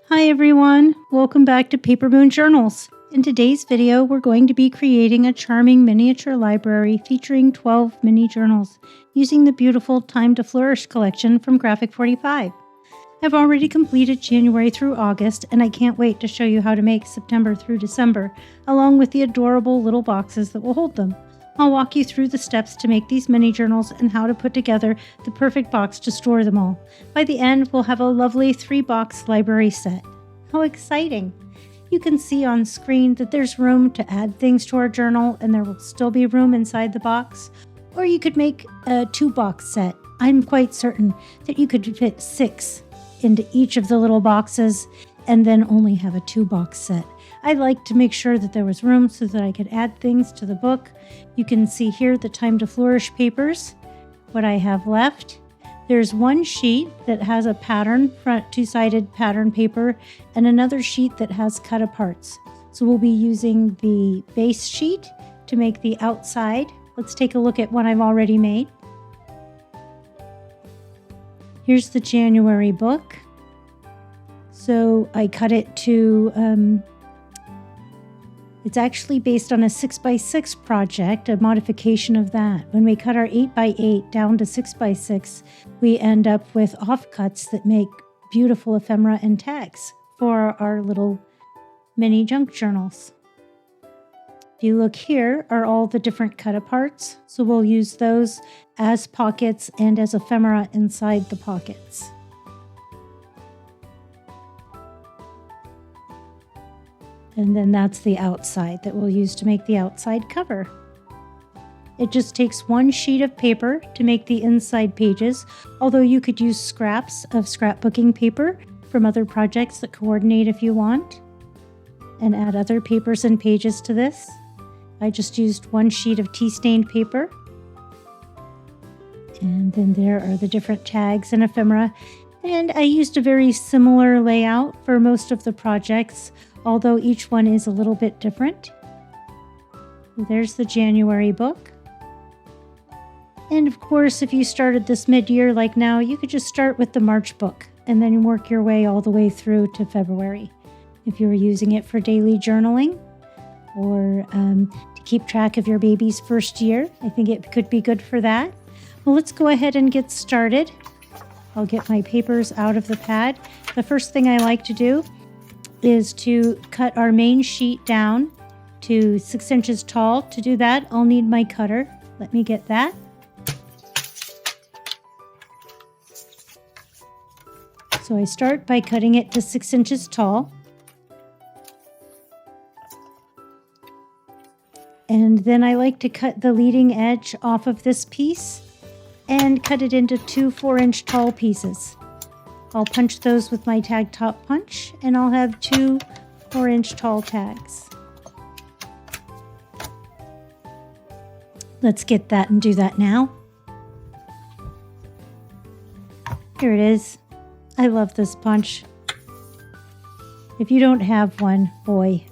Hi everyone, welcome back to Paper Moon Journals. In today's video, we're going to be creating a charming miniature library featuring 12 mini journals using the beautiful Time to Flourish collection from Graphic 45. I've already completed January through August, and I can't wait to show you how to make September through December, along with the adorable little boxes that will hold them. I'll walk you through the steps to make these mini journals and how to put together the perfect box to store them all. By the end, we'll have a lovely 3-box library set. How exciting! You can see on screen that there's room to add things to our journal and there will still be room inside the box. Or you could make a 2-box set. I'm quite certain that you could fit 6 into each of the little boxes and then only have a 2-box set. I like to make sure that there was room so that I could add things to the book. You can see here the Time to Flourish papers, what I have left. There's one sheet that has a pattern, front 2-sided pattern paper, and another sheet that has cut aparts. So we'll be using the base sheet to make the outside. Let's take a look at one I've already made. Here's the January book. So I cut it to, it's actually based on a 6x6 project, a modification of that. When we cut our 8x8 down to 6x6, we end up with offcuts that make beautiful ephemera and tags for our little mini junk journals. If you look here are all the different cut aparts. So we'll use those as pockets and as ephemera inside the pockets. And then that's the outside that we'll use to make the outside cover. It just takes one sheet of paper to make the inside pages, although you could use scraps of scrapbooking paper from other projects that coordinate if you want, and add other papers and pages to this. I just used one sheet of tea-stained paper. And then there are the different tags and ephemera. And I used a very similar layout for most of the projects, although each one is a little bit different. There's the January book. And of course, if you started this mid-year like now, you could just start with the March book and then work your way all the way through to February. If you were using it for daily journaling or to keep track of your baby's first year, I think it could be good for that. Well, let's go ahead and get started. I'll get my papers out of the pad. The first thing I like to do is to cut our main sheet down to 6 inches tall. To do that, I'll need my cutter. Let me get that. So I start by cutting it to 6 inches tall. And then I like to cut the leading edge off of this piece and cut it into 2 4-inch tall pieces. I'll punch those with my tag top punch, and I'll have 2 4-inch tall tags. Let's get that and do that now. Here it is. I love this punch. If you don't have one, boy,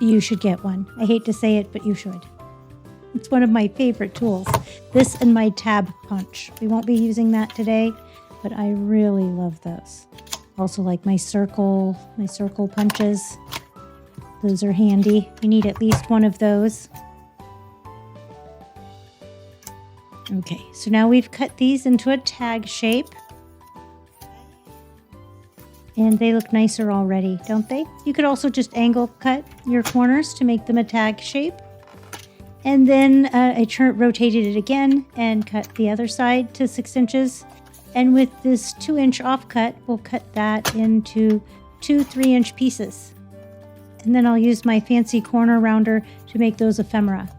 you should get one. I hate to say it, but you should. It's one of my favorite tools. This and my tab punch. We won't be using that today, but I really love those. Also like my circle punches. Those are handy. You need at least one of those. Okay, so now we've cut these into a tag shape. And they look nicer already, don't they? You could also just angle cut your corners to make them a tag shape. And then I rotated it again and cut the other side to 6 inches. And with this 2-inch offcut, we'll cut that into 2 3-inch pieces. And then I'll use my fancy corner rounder to make those ephemera.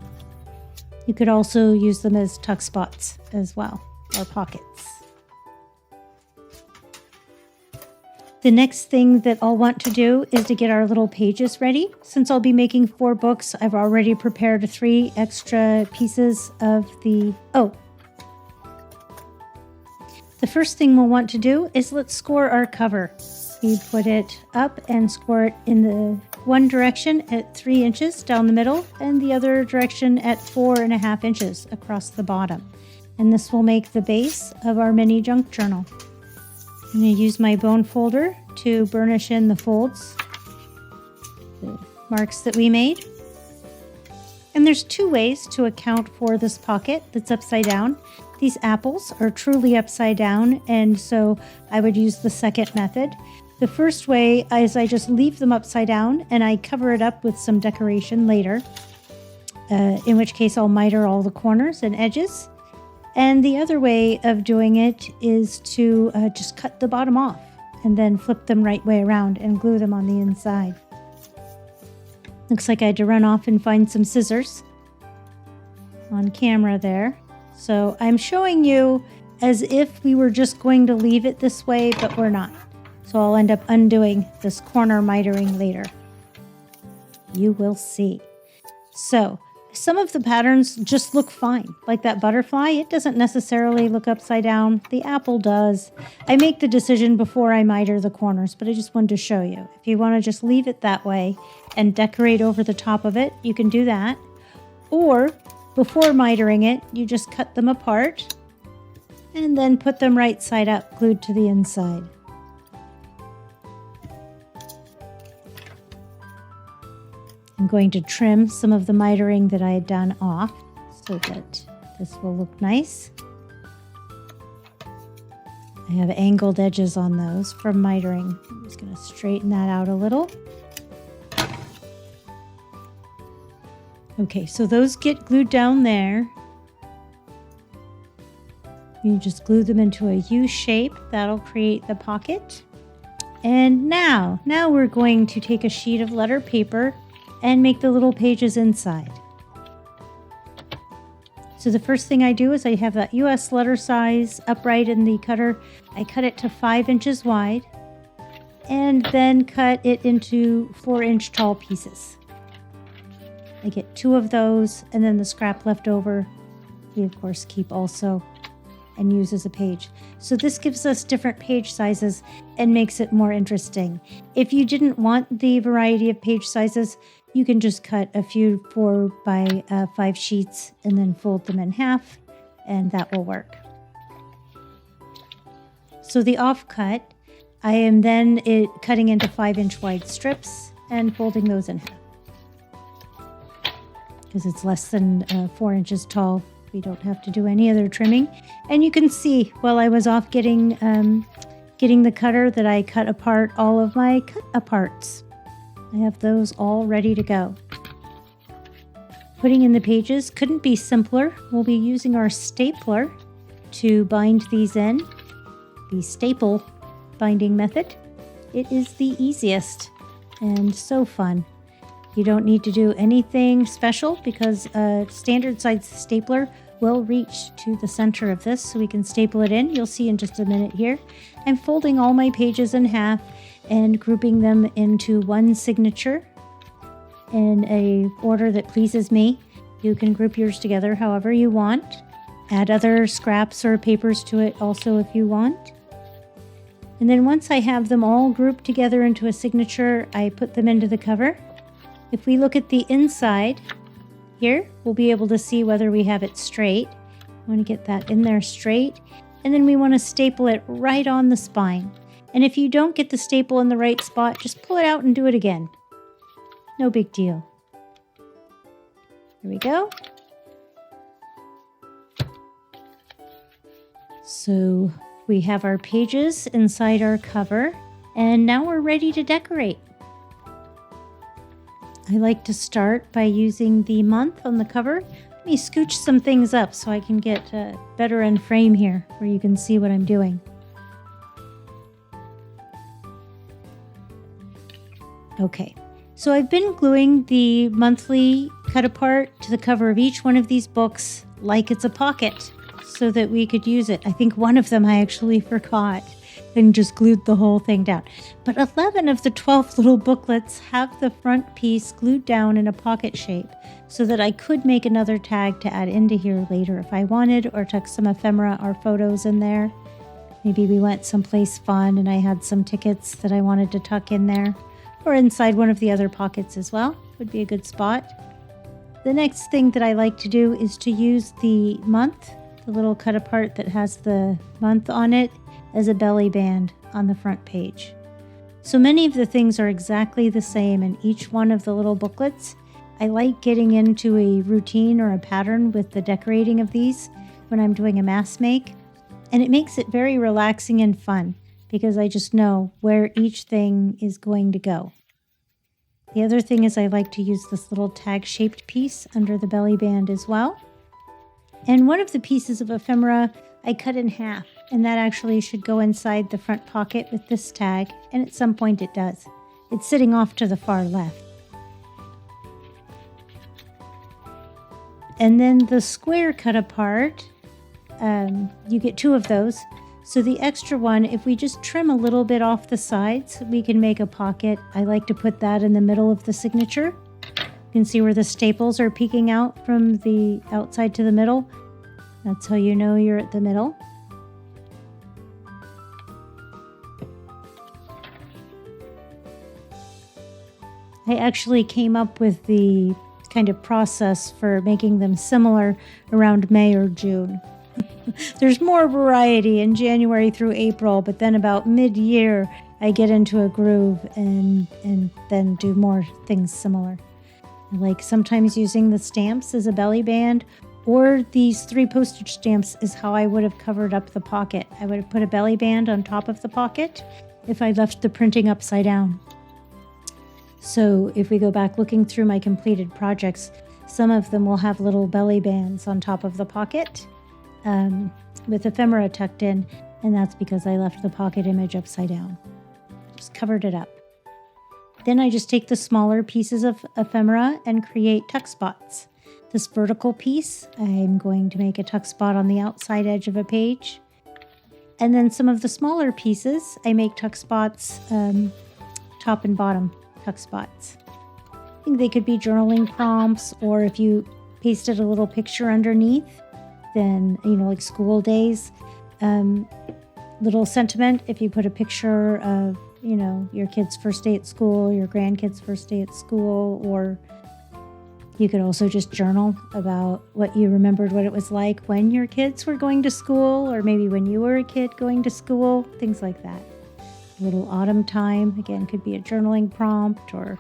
You could also use them as tuck spots as well, or pockets. The next thing that I'll want to do is to get our little pages ready. Since I'll be making 4 books, I've already prepared 3 extra pieces of the... The first thing we'll want to do is let's score our cover. We put it up and score it in the one direction at 3 inches down the middle and the other direction at 4.5 inches across the bottom. And this will make the base of our mini junk journal. I'm going to use my bone folder to burnish in the folds, the marks that we made. And there's two ways to account for this pocket that's upside down. These apples are truly upside down, and so I would use the second method. The first way is I just leave them upside down and I cover it up with some decoration later, in which case I'll miter all the corners and edges. And the other way of doing it is to just cut the bottom off and then flip them right way around and glue them on the inside. Looks like I had to run off and find some scissors on camera there. So I'm showing you as if we were just going to leave it this way, but we're not. So I'll end up undoing this corner mitering later. You will see. So some of the patterns just look fine. Like that butterfly, it doesn't necessarily look upside down. The apple does. I make the decision before I miter the corners, but I just wanted to show you. If you want to just leave it that way and decorate over the top of it, you can do that. Or before mitering it, you just cut them apart and then put them right side up, glued to the inside. I'm going to trim some of the mitering that I had done off so that this will look nice. I have angled edges on those from mitering. I'm just going to straighten that out a little. Okay, so those get glued down there. You just glue them into a U shape. That'll create the pocket. And now we're going to take a sheet of letter paper and make the little pages inside. So the first thing I do is I have that US letter size upright in the cutter. I cut it to 5 inches wide and then cut it into 4-inch tall pieces. I get 2 of those, and then the scrap left over, we of course keep also and use as a page. So this gives us different page sizes and makes it more interesting. If you didn't want the variety of page sizes, you can just cut a few 4 by 5 sheets and then fold them in half, and that will work. So the offcut, I am then cutting into 5-inch wide strips and folding those in half. Because it's less than 4 inches tall, we don't have to do any other trimming. And you can see while I was off getting the cutter that I cut apart all of my cut aparts. I have those all ready to go. Putting in the pages couldn't be simpler. We'll be using our stapler to bind these in. The staple binding method. It is the easiest and so fun. You don't need to do anything special because a standard size stapler will reach to the center of this, so we can staple it in. You'll see in just a minute here. I'm folding all my pages in half and grouping them into one signature in a order that pleases me. You can group yours together however you want. Add other scraps or papers to it also if you want. And then once I have them all grouped together into a signature, I put them into the cover. If we look at the inside here, we'll be able to see whether we have it straight. I want to get that in there straight. And then we want to staple it right on the spine. And if you don't get the staple in the right spot, just pull it out and do it again. No big deal. Here we go. So we have our pages inside our cover, and now we're ready to decorate. I like to start by using the month on the cover. Let me scooch some things up so I can get better in frame here where you can see what I'm doing. Okay, so I've been gluing the monthly cut apart to the cover of each one of these books like it's a pocket so that we could use it. I think one of them I actually forgot and just glued the whole thing down. But 11 of the 12 little booklets have the front piece glued down in a pocket shape so that I could make another tag to add into here later if I wanted, or tuck some ephemera or photos in there. Maybe we went someplace fun and I had some tickets that I wanted to tuck in there, or inside one of the other pockets as well. Would be a good spot. The next thing that I like to do is to use the month the little cut apart that has the month on it, as a belly band on the front page. So many of the things are exactly the same in each one of the little booklets. I like getting into a routine or a pattern with the decorating of these when I'm doing a mass make, and it makes it very relaxing and fun because I just know where each thing is going to go. The other thing is I like to use this little tag-shaped piece under the belly band as well. And one of the pieces of ephemera I cut in half, and that actually should go inside the front pocket with this tag, and at some point it does. It's sitting off to the far left. And then the square cut apart, you get 2 of those. So the extra one, if we just trim a little bit off the sides, we can make a pocket. I like to put that in the middle of the signature. You can see where the staples are peeking out from the outside to the middle. That's how you know you're at the middle. I actually came up with the kind of process for making them similar around May or June. There's more variety in January through April, but then about mid-year I get into a groove and then do more things similar. Like sometimes using the stamps as a belly band, or these 3 postage stamps is how I would have covered up the pocket. I would have put a belly band on top of the pocket if I left the printing upside down. So if we go back looking through my completed projects, some of them will have little belly bands on top of the pocket with ephemera tucked in, and that's because I left the pocket image upside down. Just covered it up. Then I just take the smaller pieces of ephemera and create tuck spots. This vertical piece, I'm going to make a tuck spot on the outside edge of a page. And then some of the smaller pieces, I make tuck spots, top and bottom tuck spots. I think they could be journaling prompts, or if you pasted a little picture underneath, then, like school days, little sentiment, if you put a picture of, your kid's first day at school, your grandkid's first day at school, or you could also just journal about what you remembered, what it was like when your kids were going to school, or maybe when you were a kid going to school, things like that. A little autumn time, again, could be a journaling prompt or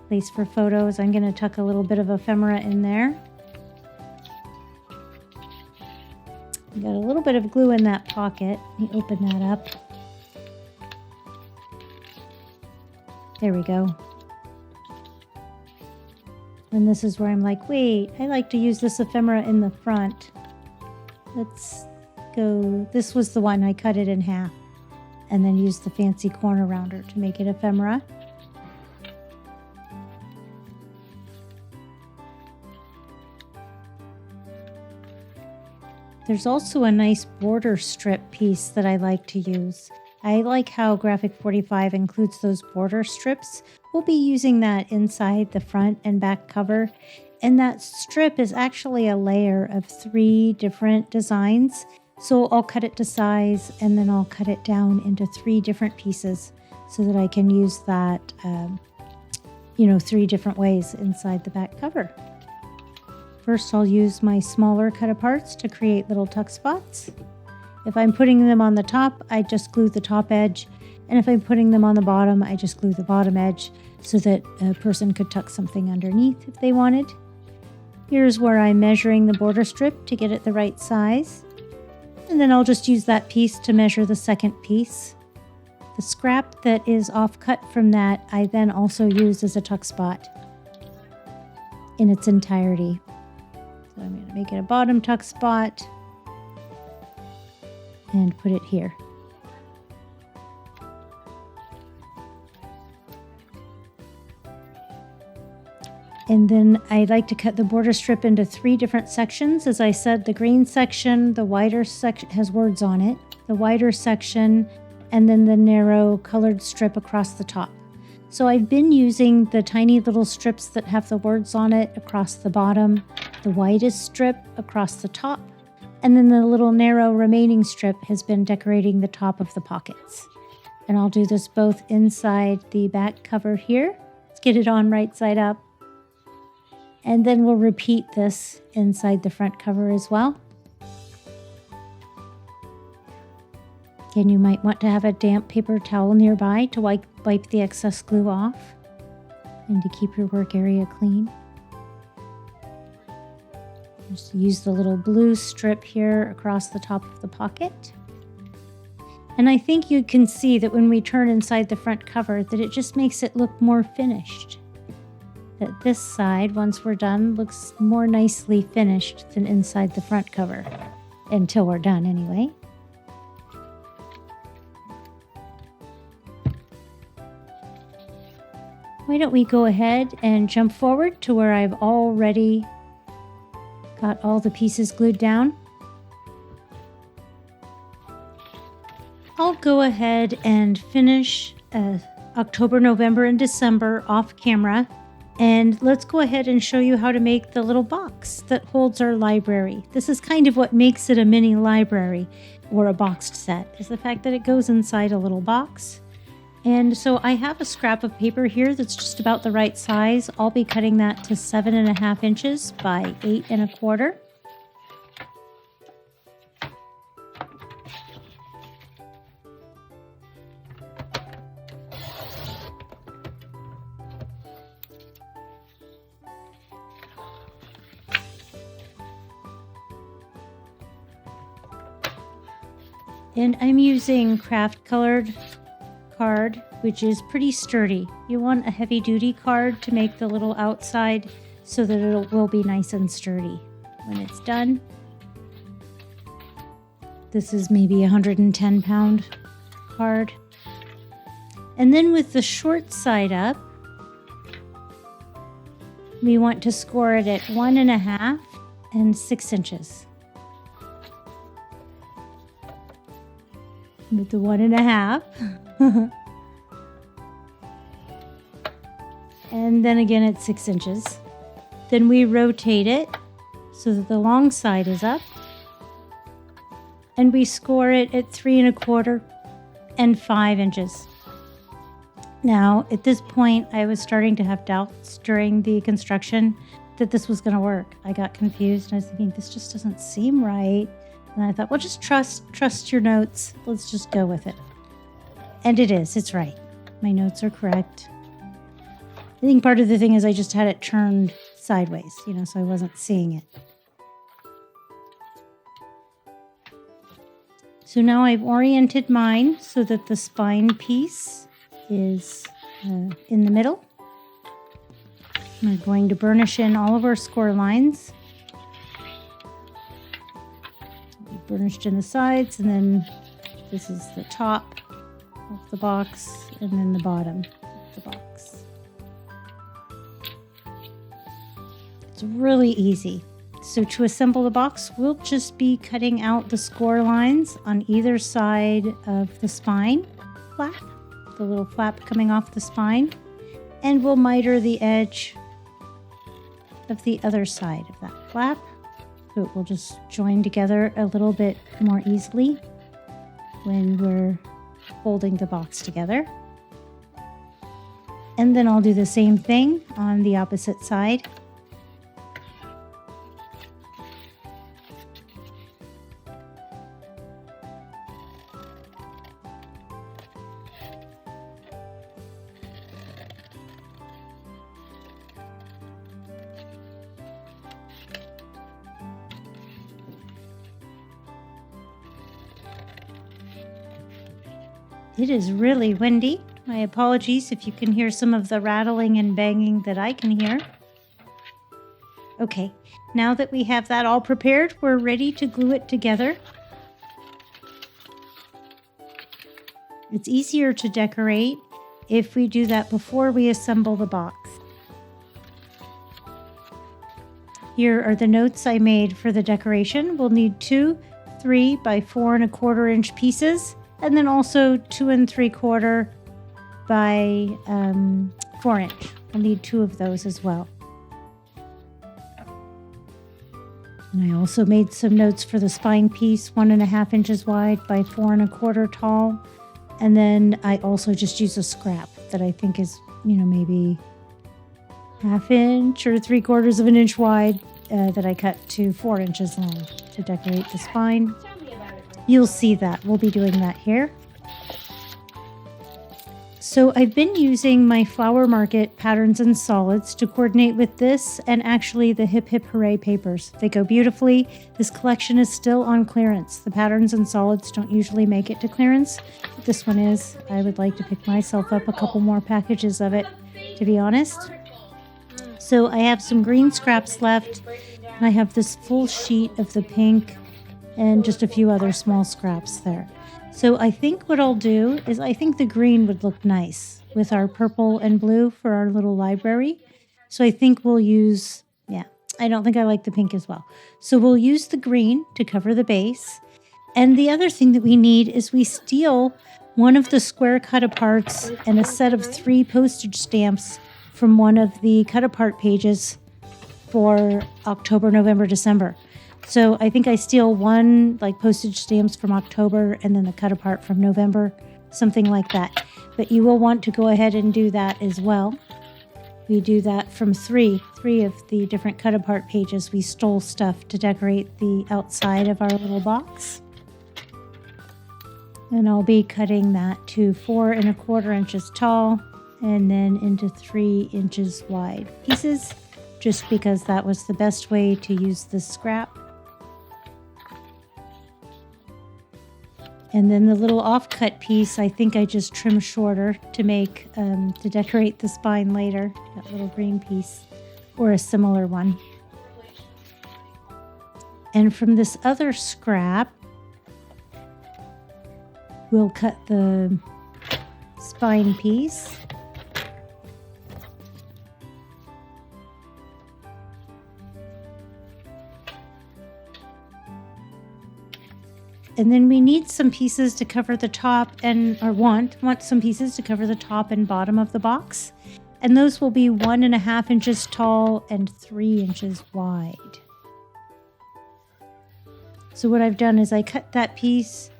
place for photos. I'm going to tuck a little bit of ephemera in there. I got a little bit of glue in that pocket. Let me open that up. There we go. And this is where I'm like, wait, I like to use this ephemera in the front. Let's go. This was the one I cut it in half and then used the fancy corner rounder to make it ephemera. There's also a nice border strip piece that I like to use. I like how Graphic 45 includes those border strips. We'll be using that inside the front and back cover. And that strip is actually a layer of 3 different designs. So I'll cut it to size and then I'll cut it down into 3 different pieces so that I can use that, 3 different ways inside the back cover. First, I'll use my smaller cut aparts to create little tuck spots. If I'm putting them on the top, I just glue the top edge. And if I'm putting them on the bottom, I just glue the bottom edge so that a person could tuck something underneath if they wanted. Here's where I'm measuring the border strip to get it the right size. And then I'll just use that piece to measure the second piece. The scrap that is off-cut from that, I then also use as a tuck spot in its entirety. So I'm going to make it a bottom tuck spot and put it here. And then I like to cut the border strip into 3 different sections. As I said, the green section, the wider section has words on it, the wider section, and then the narrow colored strip across the top. So I've been using the tiny little strips that have the words on it across the bottom, the widest strip across the top, and then the little narrow remaining strip has been decorating the top of the pockets. And I'll do this both inside the back cover here. Let's get it on right side up. And then we'll repeat this inside the front cover as well. Again, you might want to have a damp paper towel nearby to wipe the excess glue off and to keep your work area clean. Just use the little blue strip here across the top of the pocket. And I think you can see that when we turn inside the front cover that it just makes it look more finished. That this side, once we're done, looks more nicely finished than inside the front cover. Until we're done anyway. Why don't we go ahead and jump forward to where I've already got all the pieces glued down. I'll go ahead and finish October, November, and December off camera. And let's go ahead and show you how to make the little box that holds our library. This is kind of what makes it a mini library or a boxed set, is the fact that it goes inside a little box. And so I have a scrap of paper here that's just about the right size. I'll be cutting that to 7.5 inches by 8.25. And I'm using craft colored card, which is pretty sturdy. You want a heavy duty card to make the little outside so that it will be nice and sturdy when it's done. This is maybe a 110-pound card. And then with the short side up, we want to score it at 1.5 and 6 inches. With the 1.5. And then again at 6 inches. Then we rotate it so that the long side is up. And we score it at 3.25 and 5 inches. Now, at this point, I was starting to have doubts during the construction that this was going to work. I got confused. I was thinking, this just doesn't seem right. And I thought, well, just trust your notes. Let's just go with it. And it is. It's right. My notes are correct. I think part of the thing is I just had it turned sideways, so I wasn't seeing it. So now I've oriented mine so that the spine piece is in the middle. We're going to burnish in all of our score lines. We burnished in the sides, and then this is the top of the box, and then the bottom of the box. It's really easy. So to assemble the box, we'll just be cutting out the score lines on either side of the spine flap, the little flap coming off the spine, and we'll miter the edge of the other side of that flap. So it will just join together a little bit more easily when we're holding the box together. And then I'll do the same thing on the opposite side. It is really windy. My apologies if you can hear some of the rattling and banging that I can hear. Okay, now that we have that all prepared, we're ready to glue it together. It's easier to decorate if we do that before we assemble the box. Here are the notes I made for the decoration. We'll need 2 3 by 4.25 inch pieces, and then also 2 3/4 by 4 inch. We'll need 2 of those as well. And I also made some notes for the spine piece, 1.5 inches wide by 4.25 tall. And then I also just use a scrap that I think is, maybe 1/2 inch or 3/4 of an inch wide that I cut to 4 inches long to decorate the spine. you'll see that. We'll be doing that here. So I've been using my Flower Market patterns and solids to coordinate with this and actually the Hip Hip Hooray papers. They go beautifully. This collection is still on clearance. The patterns and solids don't usually make it to clearance, but this one is. I would like to pick myself up a couple more packages of it, to be honest. So I have some green scraps left, and I have this full sheet of the pink and just a few other small scraps there. So I think what I'll do is I think the green would look nice with our purple and blue for our little library. So I think we'll use, I don't think I like the pink as well. So we'll use the green to cover the base. And the other thing that we need is we steal one of the square cut-aparts and a set of 3 postage stamps from one of the cut-apart pages for October, November, December. So I think I steal one like postage stamps from October and then the cut apart from November, something like that. But you will want to go ahead and do that as well. We do that from three of the different cut apart pages. We stole stuff to decorate the outside of our little box. And I'll be cutting that to 4 1/4 inches tall and then into 3 inches wide pieces, just because that was the best way to use this scrap. And then the little offcut piece, I think I just trim shorter to make, to decorate the spine later, that little green piece, or a similar one. And from this other scrap, we'll cut the spine piece. And then we need some pieces to cover the top or want some pieces to cover the top and bottom of the box. And those will be 1 1/2 inches tall and 3 inches wide. So what I've done is I cut that piece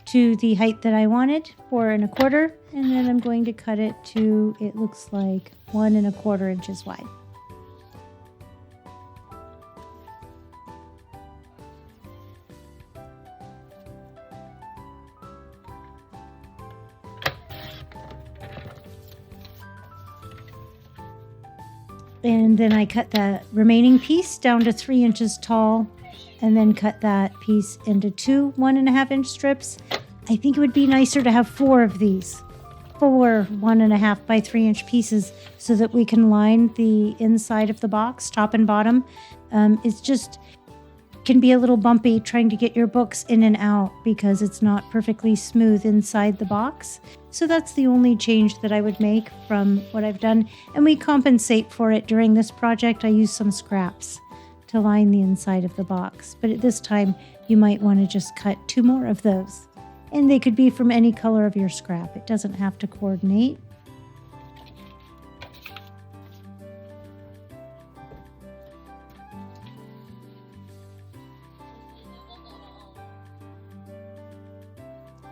to the height that I wanted, 4 1/4, and then I'm going to cut it to, it looks like 1 1/4 inches wide. And then I cut that remaining piece down to 3 inches tall and then cut that piece into 2 1 1/2 inch strips. I think it would be nicer to have 4 of these, 4 1 1/2 by 3 inch pieces so that we can line the inside of the box, top and bottom. It's just can be a little bumpy trying to get your books in and out because it's not perfectly smooth inside the box. So that's the only change that I would make from what I've done. And we compensate for it during this project. I use some scraps to line the inside of the box. But at this time, you might want to just cut 2 more of those. And they could be from any color of your scrap. It doesn't have to coordinate.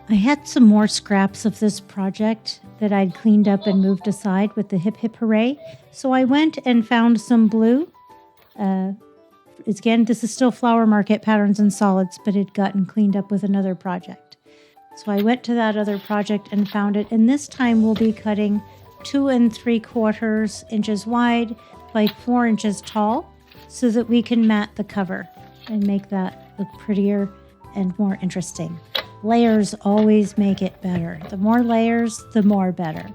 I had some more scraps of this project that I'd cleaned up and moved aside with the Hip Hip Hooray. So I went and found some blue. Again, this is still Flower Market patterns and solids, but it had gotten cleaned up with another project. So I went to that other project and found it. And this time we'll be cutting 2 3/4 inches wide by 4 inches tall so that we can mat the cover and make that look prettier and more interesting. Layers always make it better. The more layers, the more better.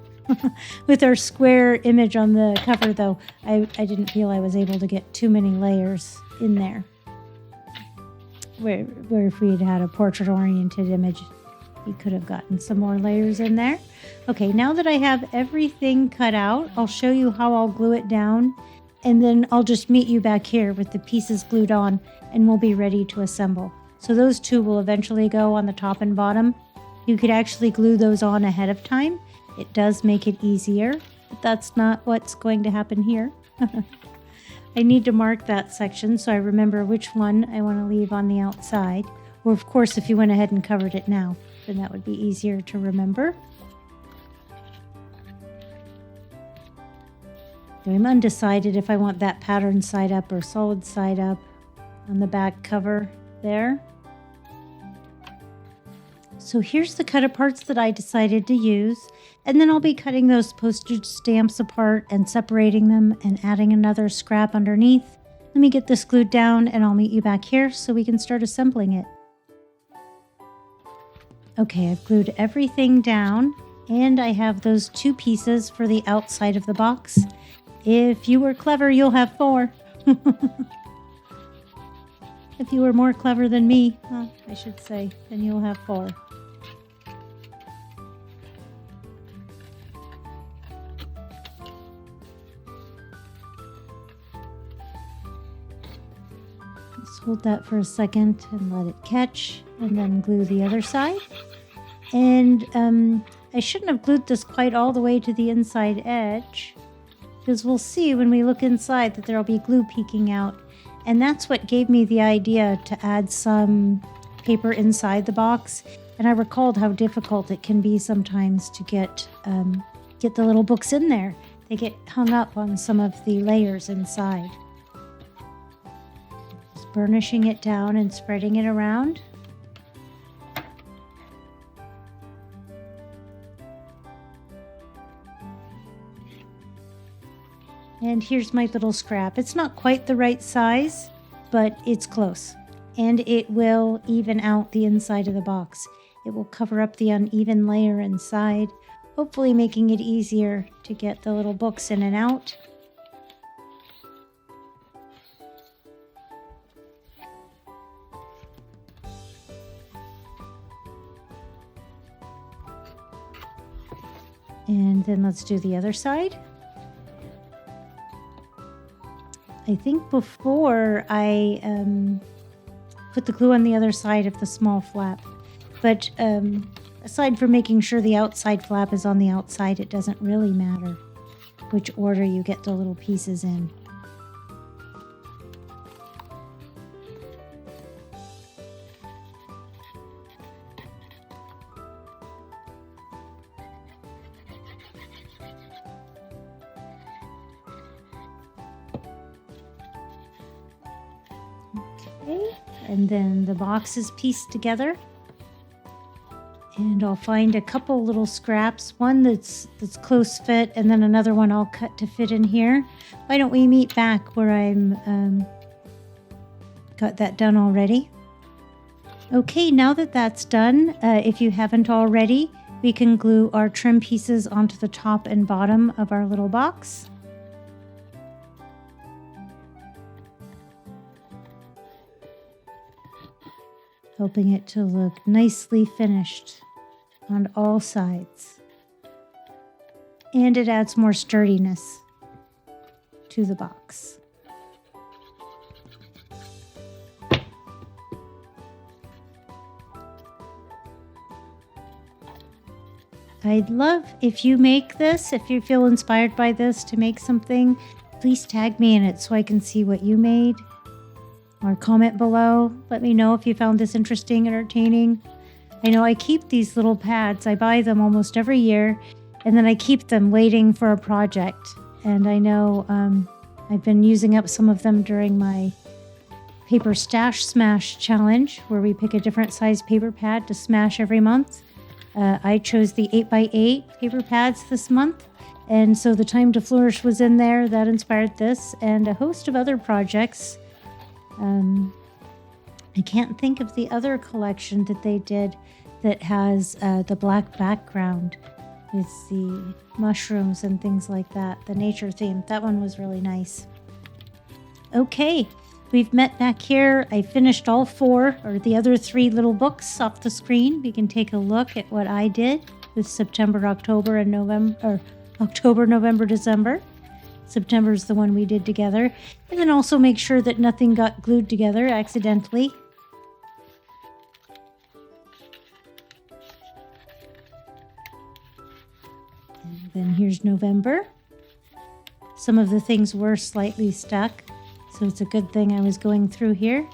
With our square image on the cover, though, I didn't feel I was able to get too many layers in there. Where if we had had a portrait-oriented image, we could have gotten some more layers in there. Okay, now that I have everything cut out, I'll show you how I'll glue it down, and then I'll just meet you back here with the pieces glued on, and we'll be ready to assemble. So those 2 will eventually go on the top and bottom. You could actually glue those on ahead of time. It does make it easier, but that's not what's going to happen here. I need to mark that section so I remember which one I want to leave on the outside. Or of course, if you went ahead and covered it now, then that would be easier to remember. I'm undecided if I want that pattern side up or solid side up on the back cover there. So here's the cut aparts that I decided to use, and then I'll be cutting those postage stamps apart and separating them and adding another scrap underneath. Let me get this glued down and I'll meet you back here so we can start assembling it. Okay, I've glued everything down and I have those 2 pieces for the outside of the box. If you were clever, you'll have 4. If you were more clever than me, well, I should say, then you'll have 4. Just hold that for a second and let it catch, and then glue the other side. And I shouldn't have glued this quite all the way to the inside edge, because we'll see when we look inside that there'll be glue peeking out. And that's what gave me the idea to add some paper inside the box. And I recalled how difficult it can be sometimes to get the little books in there. They get hung up on some of the layers inside. Just burnishing it down and spreading it around. And here's my little scrap. It's not quite the right size, but it's close. And it will even out the inside of the box. It will cover up the uneven layer inside, hopefully making it easier to get the little books in and out. And then let's do the other side. I think before I put the glue on the other side of the small flap. But aside from making sure the outside flap is on the outside, it doesn't really matter which order you get the little pieces in. And then the box is pieced together. And I'll find a couple little scraps, one that's close fit, and then another one I'll cut to fit in here. Why don't we meet back where I'm got that done already? Okay, now that that's done, if you haven't already, we can glue our trim pieces onto the top and bottom of our little box. Helping it to look nicely finished on all sides. And it adds more sturdiness to the box. I'd love if you make this, if you feel inspired by this to make something, please tag me in it so I can see what you made. Or comment below. Let me know if you found this interesting, entertaining. I know I keep these little pads. I buy them almost every year, and then I keep them waiting for a project. And I know I've been using up some of them during my paper stash smash challenge, where we pick a different size paper pad to smash every month. I chose the 8x8 paper pads this month, and so the Time to Flourish was in there. That inspired this, and a host of other projects. I can't think of the other collection that they did that has the black background with the mushrooms and things like that, the nature theme. That one was really nice. Okay, we've met back here. I finished all 4 or the other 3 little books off the screen. We can take a look at what I did with September, October, and November, or October, November, December. September is the one we did together. And then also make sure that nothing got glued together accidentally. And then here's November. Some of the things were slightly stuck, so it's a good thing I was going through here.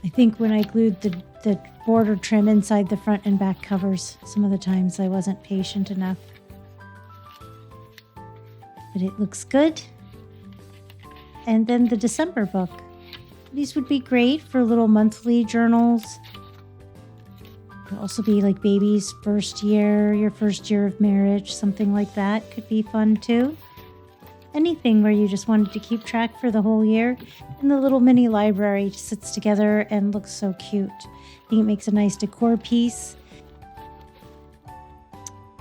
I think when I glued the border trim inside the front and back covers, some of the times I wasn't patient enough. But it looks good. And then the December book. These would be great for little monthly journals. Could also be like baby's first year, your first year of marriage, something like that could be fun too. Anything where you just wanted to keep track for the whole year. And the little mini library sits together and looks so cute. I think it makes a nice decor piece.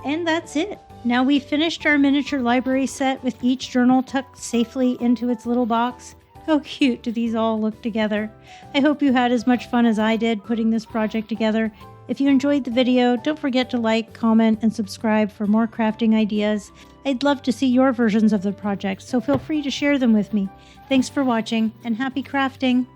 And that's it. Now we've finished our miniature library set with each journal tucked safely into its little box. How cute do these all look together? I hope you had as much fun as I did putting this project together. If you enjoyed the video, don't forget to like, comment, and subscribe for more crafting ideas. I'd love to see your versions of the project, so feel free to share them with me. Thanks for watching, and happy crafting!